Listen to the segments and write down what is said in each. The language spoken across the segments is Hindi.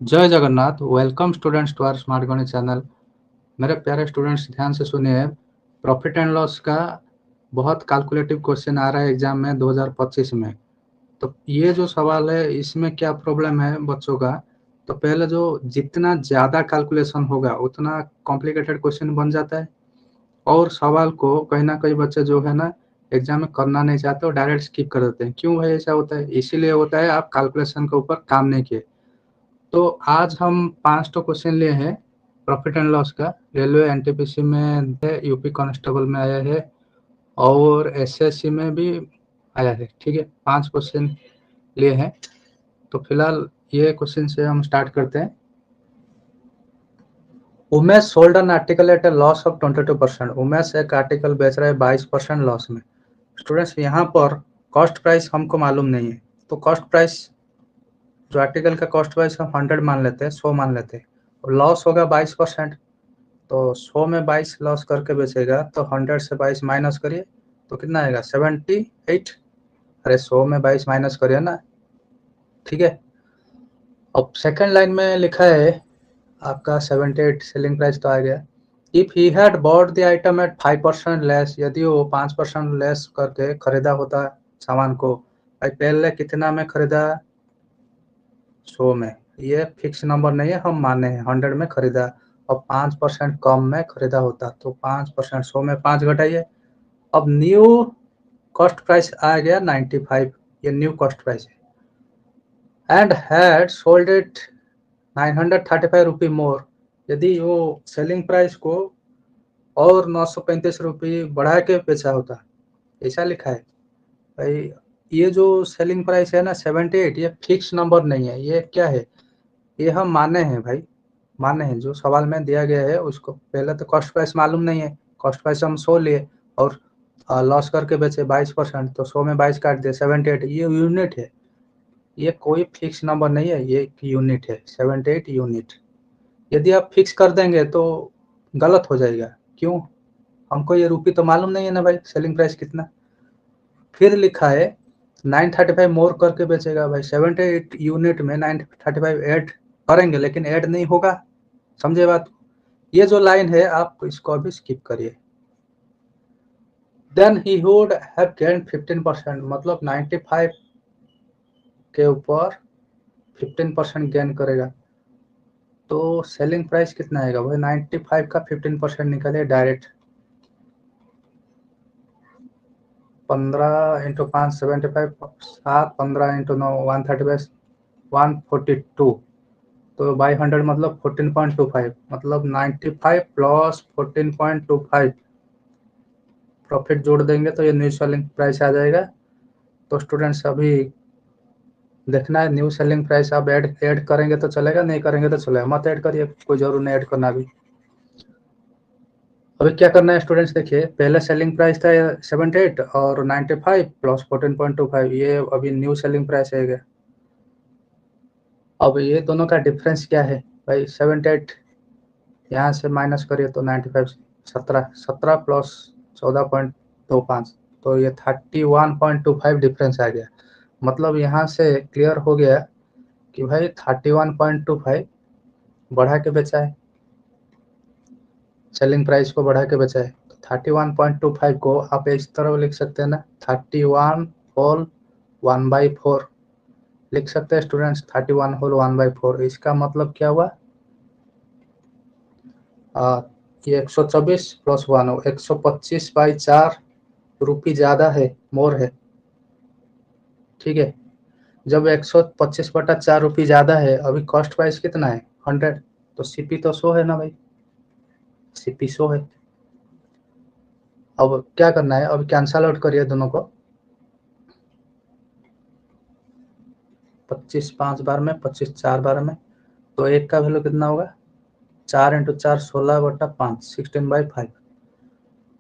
जय Jagannath. Welcome students to our smart गणित चैनल। मेरे प्यारे स्टूडेंट्स ध्यान से सुनिए। प्रॉफिट एंड लॉस का बहुत कैलकुलेटिव क्वेश्चन आ रहा है एग्जाम में 2025 में। तो ये जो सवाल है इसमें क्या प्रॉब्लम है बच्चों का, तो पहले जो जितना ज़्यादा कैलकुलेशन होगा उतना कॉम्प्लिकेटेड क्वेश्चन बन जाता है और सवाल को कहीं ना कहीं बच्चे जो है ना एग्जाम में करना नहीं चाहते और डायरेक्ट स्किप कर देते हैं। क्यों भाई ऐसा होता है? इसीलिए होता है आप कैलकुलेशन के ऊपर काम नहीं किए। तो आज हम 5 तो क्वेश्चन लिए हैं प्रॉफिट एंड लॉस का। रेलवे एनटीपीसी में है, यूपी कांस्टेबल में आया है और एसएससी में भी आया है। ठीक है, 5 क्वेश्चन लिए हैं। तो फिलहाल ये क्वेश्चन से हम स्टार्ट करते हैं। Umesh sold an article at a loss of 22%। Umesh एक आर्टिकल बेच रहा है 22% लॉस में। स्टूडेंट्स यहाँ पर कॉस्ट प्राइस हमको मालूम नहीं है, तो कॉस्ट प्राइस जो आर्टिकल का कॉस्ट प्राइस हम 100 मान लेते हैं, 100 मान लेते हैं और लॉस होगा 22%। तो 100 में 22 लॉस करके बेचेगा तो 100 से 22 माइनस करिए तो कितना आएगा 78। अरे 100 में 22 माइनस करिए ना। ठीक है, अब सेकंड लाइन में लिखा है आपका 78 सेलिंग प्राइस तो आ गया। If he had bought the item at 5% less, यदि वो 5% लेस करके खरीदा होता सामान को, भाई पहले कितना में खरीदा? 100 में। ये फिक्स नंबर नहीं है, हम माने हैं 100 में खरीदा और 5% कम में खरीदा होता तो 5%, 100 में 5 घटाइए। अब न्यू कॉस्ट प्राइस आ गया 95, ये न्यू कॉस्ट प्राइस है। एंड हैड सोल्ड इट 935 रुपी मोर, यदि वो सेलिंग प्राइस को और 935 रुपये बढ़ा के बेचा होता, ऐसा लिखा है। भाई ये जो सेलिंग प्राइस है ना 78, ये फिक्स नंबर नहीं है, ये क्या है? ये हम माने हैं भाई, माने हैं। जो सवाल में दिया गया है उसको पहले तो कॉस्ट प्राइस मालूम नहीं है, कॉस्ट प्राइस हम 100 लिए और लॉस करके बेचे 22%, तो 100 में 22 काट दिए 78। ये यूनिट है, ये कोई फिक्स नंबर नहीं है, ये एक यूनिट है 78 यूनिट। यदि आप फिक्स कर देंगे तो गलत हो जाएगा। क्यों? हमको ये रुपये तो मालूम नहीं है ना भाई, सेलिंग प्राइस कितना। फिर लिखा है 935 मोर करके बेचेगा। भाई 78 यूनिट में 935 ऐड करेंगे लेकिन ऐड नहीं होगा, समझे बात? ये जो लाइन है आप इसको अभी स्किप करिए। Then he would have gained 15%, मतलब 95 के ऊपर 15% गेन करेगा। तो सेलिंग प्राइस कितना आएगा भाई? 95 का 15% निकालिए डायरेक्ट। 15 इंटू 5 75, 7 15 इंटू 9 135 142, तो बाई 100 मतलब 14.25, मतलब 95 प्लस 14.25 प्रॉफिट जोड़ देंगे तो ये न्यू सेलिंग प्राइस आ जाएगा। तो स्टूडेंट्स अभी देखना है न्यू सेलिंग प्राइस आप ऐड करेंगे तो चलेगा, नहीं करेंगे तो चलेगा, मत ऐड करिए, कोई जरूर नहीं ऐड करना। अभी क्या करना है स्टूडेंट्स, देखिए पहले सेलिंग प्राइस था 78 और 95 प्लस 14.25, ये अभी न्यू सेलिंग प्राइस है। अब ये दोनों का डिफरेंस क्या है भाई? 78 यहाँ से माइनस करिए तो 95, 17 प्लस 14.25, तो ये 31.25 डिफरेंस आ गया। मतलब यहाँ से क्लियर हो गया कि भाई 31.25 बढ़ा के बेचा है, सेलिंग प्राइस को बढ़ा के बेचा है। तो 31.25 को आप इस तरह लिख सकते हैं ना, 31 होल 1/4 लिख सकते हैं स्टूडेंट्स। 31 होल 1/4, इसका मतलब क्या हुआ? ये 124 प्लस 1 हो 125/4 रुपये ज़्यादा है, मोर है। ठीक है, जब 125/4 रुपये ज़्यादा है, अभी कॉस्ट प्राइस कितना है 100, तो सीपी तो 100 है ना भाई, सीपी 100 है। अब क्या करना है, अब कैंसल आउट करिए दोनों को। 25 5 बार में, 25 4 बार में, तो एक का वैल्यू कितना होगा? 4 इंटू 4 16/5, 16/5।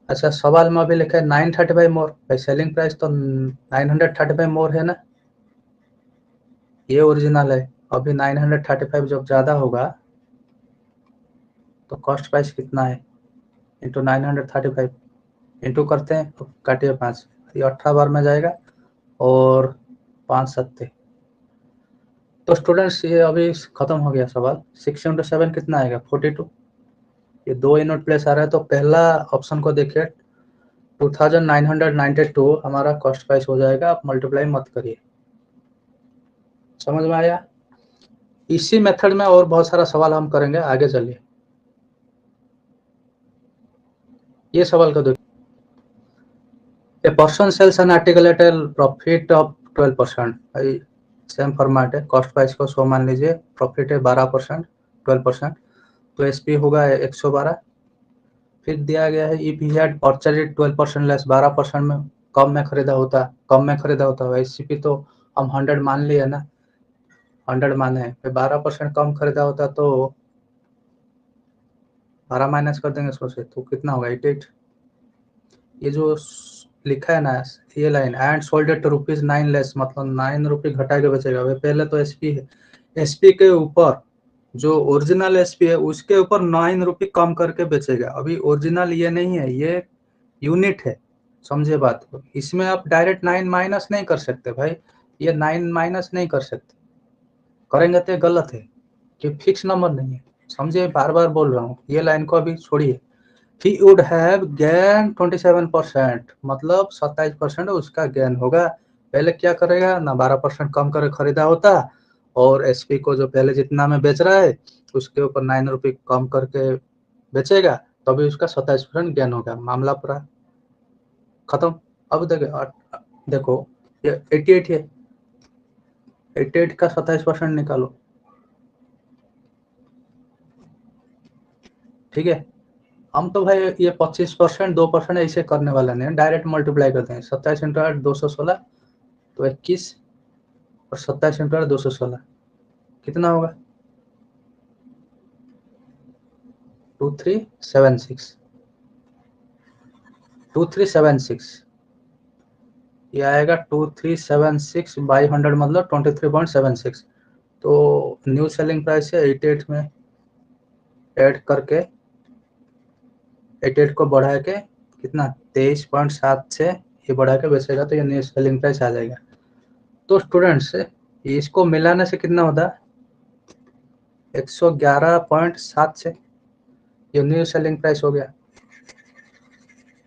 अच्छा, सवाल में अभी लिखा है 935 मोर, भाई सेलिंग प्राइस तो 935 मोर है ना, ये ओरिजिनल है। अभी 935 जब ज़्यादा होगा तो कॉस्ट प्राइस कितना है इंटू 935, इंटू करते हैं तो काटिए 5, ये 18 बार में जाएगा और 5 सत्ते तो स्टूडेंट्स ये अभी खत्म हो गया सवाल। 6 इंटू 7 कितना आएगा 42। ये 2 यूनिट प्लेस आ रहा है तो पहला ऑप्शन को देखिए 2992 हमारा कॉस्ट प्राइस हो जाएगा। आप मल्टीप्लाई मत करिए। समझ में आया? इसी मेथड में और बहुत सारा सवाल हम करेंगे, आगे चलिए। ये सवाल को देखिए, a person sells an article at a profit of 12%। भाई सेम फॉर्मेट है, कॉस्ट प्राइस को 100 मान लीजिए, प्रॉफिट है 12%, 12%, तो एसपी होगा 112। फिर दिया गया है if he had purchased 12% less, 12% में कम में खरीदा होता है एससीपी, तो हम 100 मान लिए ना, 100 माने हैं, फिर 12% कम खरीदा होता तो 12 माइनस कर देंगे 100 से, तो कितना होगा 88। ये जो लिखा है ना ये line, and sold at ₹9 less, मतलब 9 रुपये घटा के बेचेगा। भाई पहले तो एसपी है, एसपी के ऊपर जो ओरिजिनल एसपी है उसके ऊपर 9 रुपये कम करके बेचेगा। अभी ओरिजिनल ये नहीं है, ये यूनिट है, समझे बात को। इसमें आप डायरेक्ट 9 माइनस नहीं कर सकते भाई, ये 9 माइनस नहीं कर सकते, करेंगे तो गलत है, कि फिक्स नंबर नहीं है। समझे, बार बार बोल रहा हूँ, ये लाइन को अभी छोड़िए। He would have gain 27%, मतलब 27% उसका गेन होगा। पहले क्या करेगा ना, 12% कम कर खरीदा होता, और एसपी को जो पहले जितना में बेच रहा है उसके ऊपर 9 रुपये कम करके बेचेगा, तभी उसका 27% गेन होगा। मामला पूरा खत्म। अब देखो ये 88 है, 88 का 27% निकालो, ठीक है। हम तो भाई ये 25%, 2% ऐसे करने वाला नहीं है, डायरेक्ट मल्टीप्लाई करते हैं। 27 इंटू 8 216, तो 21, और 27 इंटू 8 216 कितना होगा 2376, 2376 ये आएगा 2376 बाई 100, मतलब 23.76। तो न्यू सेलिंग प्राइस है 88 में ऐड करके 88 को बढ़ा के कितना 23.7 से ये बढ़ा के बेचेगा, तो ये न्यू सेलिंग प्राइस आ जाएगा। तो स्टूडेंट्स इसको मिलाने से कितना होता है 111.7 से, ये न्यू सेलिंग प्राइस हो गया।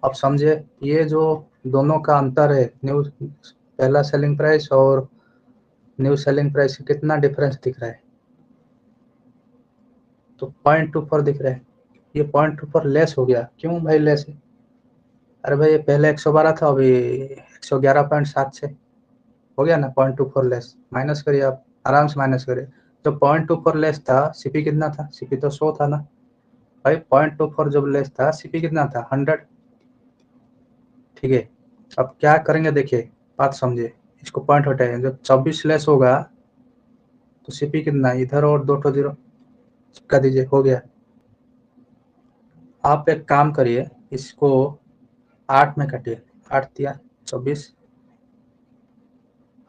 अब समझे, ये जो दोनों का अंतर है, न्यू पहला सेलिंग प्राइस और न्यू सेलिंग प्राइस, कितना डिफरेंस दिख रहा है, तो 0.24 दिख रहा है। ये 0.24 लेस हो गया। क्यों भाई लेस है? अरे भाई ये पहले 112 था, अभी 111.7 से हो गया ना, 0.24 लेस। माइनस करिए आप, आराम से माइनस करिए। जो 0.24 लेस था, सीपी कितना था, सीपी तो 100 था ना भाई। 0.24 जब लेस था, सीपी कितना था 100, ठीक है। अब क्या करेंगे देखिए, बात समझिए, इसको पॉइंट हटाएंगे, जब 24 लेस होगा तो सीपी कितना, इधर और 2 तो 0 चिपका दीजिए, हो गया। आप एक काम करिए, इसको 8 में काटिए, 8 दिया 24,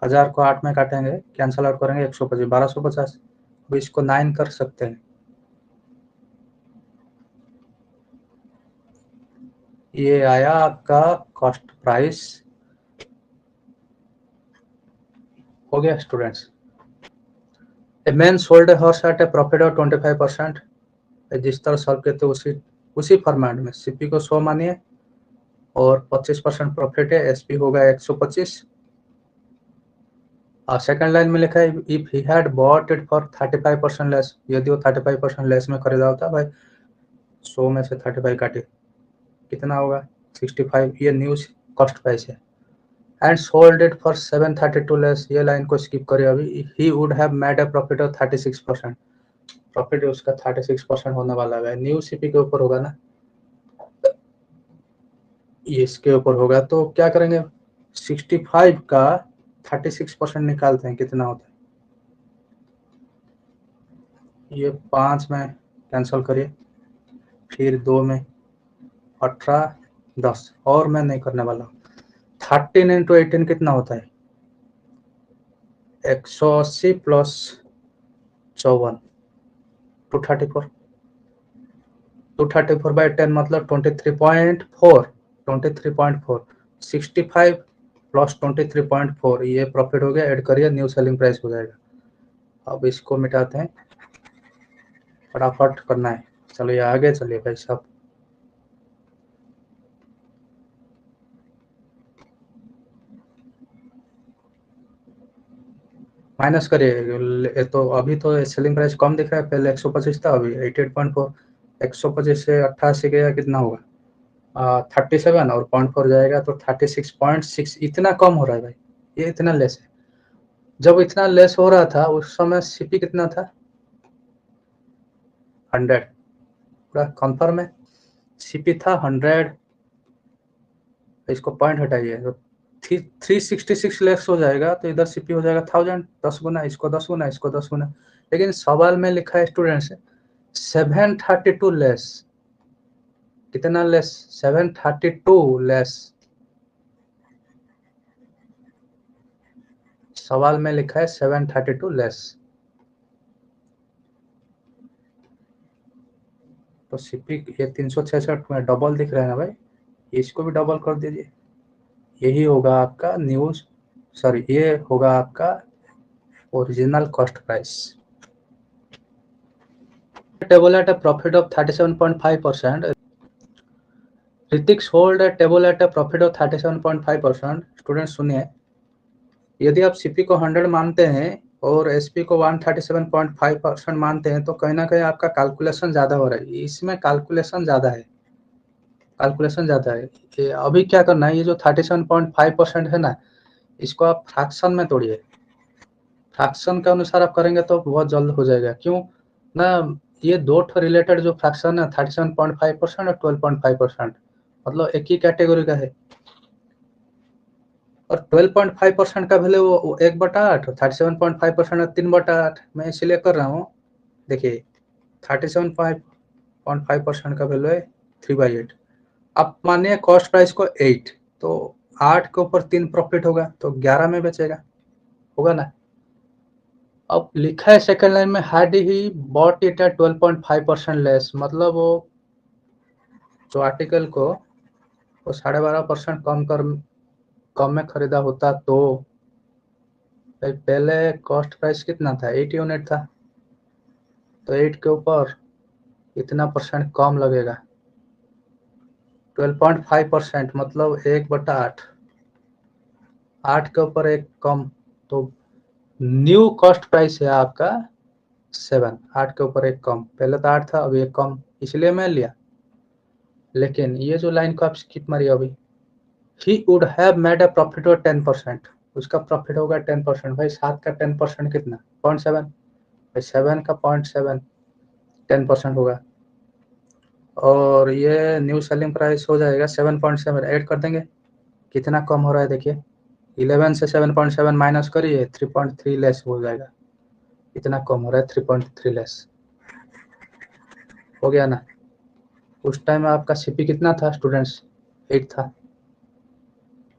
1000 को 8 में काटेंगे, कैंसल आउट करेंगे, 125, 1250। अब इसको 9 कर सकते हैं, ये आया आपका कॉस्ट प्राइस। हो गया students. A man sold a horse at a profit of 25%। जिस तरह सॉल्व किए थे उसी फॉर्मेट में सीपी को 100 मानिए और 25% प्रॉफिट है, एसपी होगा 125। और सेकंड लाइन में लिखा है if he had bought it for 35% less, यदि वो 35% लेस में खरीदा होता। भाई 100 में से 35 काटे, कितना होगा 65, ये न्यूज कॉस्ट प्राइस है। And sold it for 732 less, ये लाइन को स्किप करिए अभी। ही would have made a profit of 36%, profit उसका 36% होने वाला है। न्यू सीपी के ऊपर होगा ना, ये इसके ऊपर होगा, तो क्या करेंगे 65 का 36% निकालते हैं, कितना होता है। ये 5 में कैंसिल करिए, फिर 2 में 18, 10, और मैं नहीं करने वाला। 13 इंटू 18 कितना होता है 180 प्लस 54, 234, 234 बाई 10 मतलब 23.4, 23.4, 65 प्लस 23.4, ये प्रॉफिट हो गया। ऐड करिए, न्यू सेलिंग प्राइस हो जाएगा। अब इसको मिटाते हैं, फटाफट करना है। चलिए आगे चलिए भाई साहब। माइनस करिए तो अभी तो सेलिंग प्राइस कम दिख रहा है, पहले 125 था, अभी 88.4। 125 से 88 गया कितना होगा 37 और 0.4 जाएगा तो 36.6। इतना कम हो रहा है भाई, ये इतना लेस है। जब इतना लेस हो रहा था उस समय सीपी कितना था 100, पूरा कंफर्म है। सीपी था 100, इसको पॉइंट हटाइए तो 366 लेस हो जाएगा, तो इधर सीपी हो जाएगा 1000, 10 गुना, इसको 10 गुना, इसको 10 गुना। लेकिन सवाल में लिखा है स्टूडेंट्स 732 लेस। कितना लेस 732 लेस, सवाल में लिखा है 732 लेस। तो सीपी ये 366 में डबल दिख रहा है ना भाई, इसको भी डबल कर दीजिए। यही होगा आपका न्यूज, सॉरी ये होगा आपका original cost price. Table at a profit of 37.5%. Hrithik sold a table at a profit of 37.5%. Student सुनिए, यदि आप सीपी को 100 मानते हैं और एसपी को 137.5% मानते हैं तो कहीं ना कहीं आपका कैलकुलेशन ज़्यादा हो रहा है। इसमें कैलकुलेशन ज़्यादा है, कैलकुलेशन ज़्यादा है। ये अभी क्या करना है, ये जो 37.5% है ना, इसको आप फ्रैक्शन में तोड़िए। फ्रैक्शन के अनुसार आप करेंगे तो बहुत जल्द हो जाएगा। क्यों ना, ये दो रिलेटेड जो फ्रैक्शन है 37.5% और 12.5%, मतलब एक ही कैटेगरी का है। और 12.5% का वैल्यू वो 1/8, 37.5% 3/8। मैं इसलिए कर रहा हूँ, देखिए 37.5% का वैल्यू है 3/8। अब मानिए कॉस्ट प्राइस को 8, तो 8 के ऊपर 3 प्रॉफिट होगा तो 11 में बेचेगा, होगा ना। अब लिखा है सेकंड लाइन में had he bought it at 12.5% less, मतलब वो जो आर्टिकल को वो 12.5% कम में खरीदा होता तो पहले कॉस्ट प्राइस कितना था 8 यूनिट था, तो 8 के ऊपर इतना परसेंट कम लगेगा। 12.5% मतलब 1/8, 8 के ऊपर एक कम, तो न्यू कॉस्ट प्राइस है आपका 7। 8 के ऊपर एक कम, पहले तो 8 था अभी एक कम, इसलिए मैं लिया। लेकिन ये जो लाइन को आप स्किप मारिए अभी, ही would have made a profit of 10%, उसका प्रॉफिट होगा 10%। भाई 7 का 10% कितना 0.7, भाई 7 का 0.7 10% होगा। और ये न्यू सेलिंग प्राइस हो जाएगा 7.7, ऐड कर देंगे, कितना कम हो रहा है देखिए। 11 से 7.7 माइनस करिए 3.3 लेस हो जाएगा, इतना कम हो रहा है 3.3 लेस हो गया ना। उस टाइम आपका सीपी कितना था स्टूडेंट्स 8 था,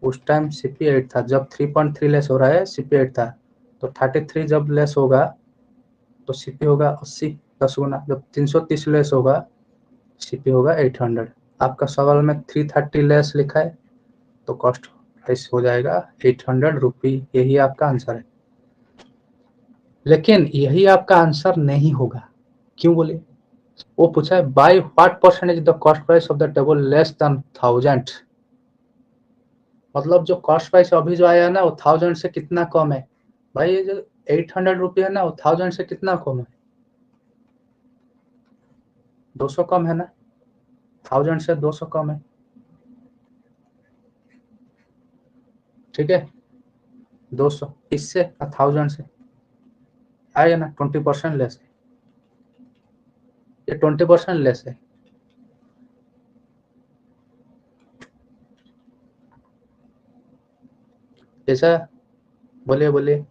उस टाइम सीपी 8 था। जब 3.3 लेस हो रहा है सीपी 8 था, तो 33 जब लेस होगा तो सीपी होगा 80, 10 गुना। जब 330 लेस होगा सीपी होगा 800। आपका सवाल में 330 लेस लिखा है तो कॉस्ट प्राइस हो जाएगा 800 रुपी। यही आपका आंसर है। लेकिन यही आपका आंसर नहीं होगा, क्यों बोले, वो पूछा है by what percentage the cost price of the table less than 1000, मतलब जो कॉस्ट प्राइस अभी जो आया है ना वो 1000 से कितना कम है। भाई ये जो 800 रुपये है ना वो 1000 से कितना कम है, 200 कम है ना, 1000 से 200 कम है, ठीक है। 200 इससे 1000 से आएगा ना, 20% लेस है, ये 20% लेस है। ऐसा बोलिए बोलिए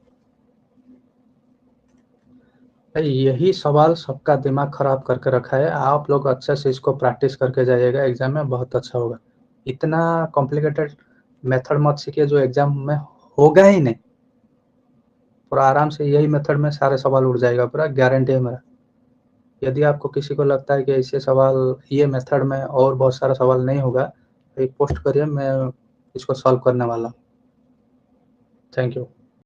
भाई, यही सवाल सबका दिमाग खराब करके रखा है। आप लोग अच्छे से इसको प्रैक्टिस करके जाइएगा, एग्जाम में बहुत अच्छा होगा। इतना कॉम्प्लिकेटेड मेथड मत सीखिए जो एग्जाम में होगा ही नहीं, पूरा आराम से यही मेथड में सारे सवाल उड़ जाएगा, पूरा गारंटी है मेरा। यदि आपको किसी को लगता है कि ऐसे सवाल ये मेथड में और बहुत सारा सवाल नहीं होगा तो एक पोस्ट करिए, मैं इसको सॉल्व करने वाला हूँ। Thank you.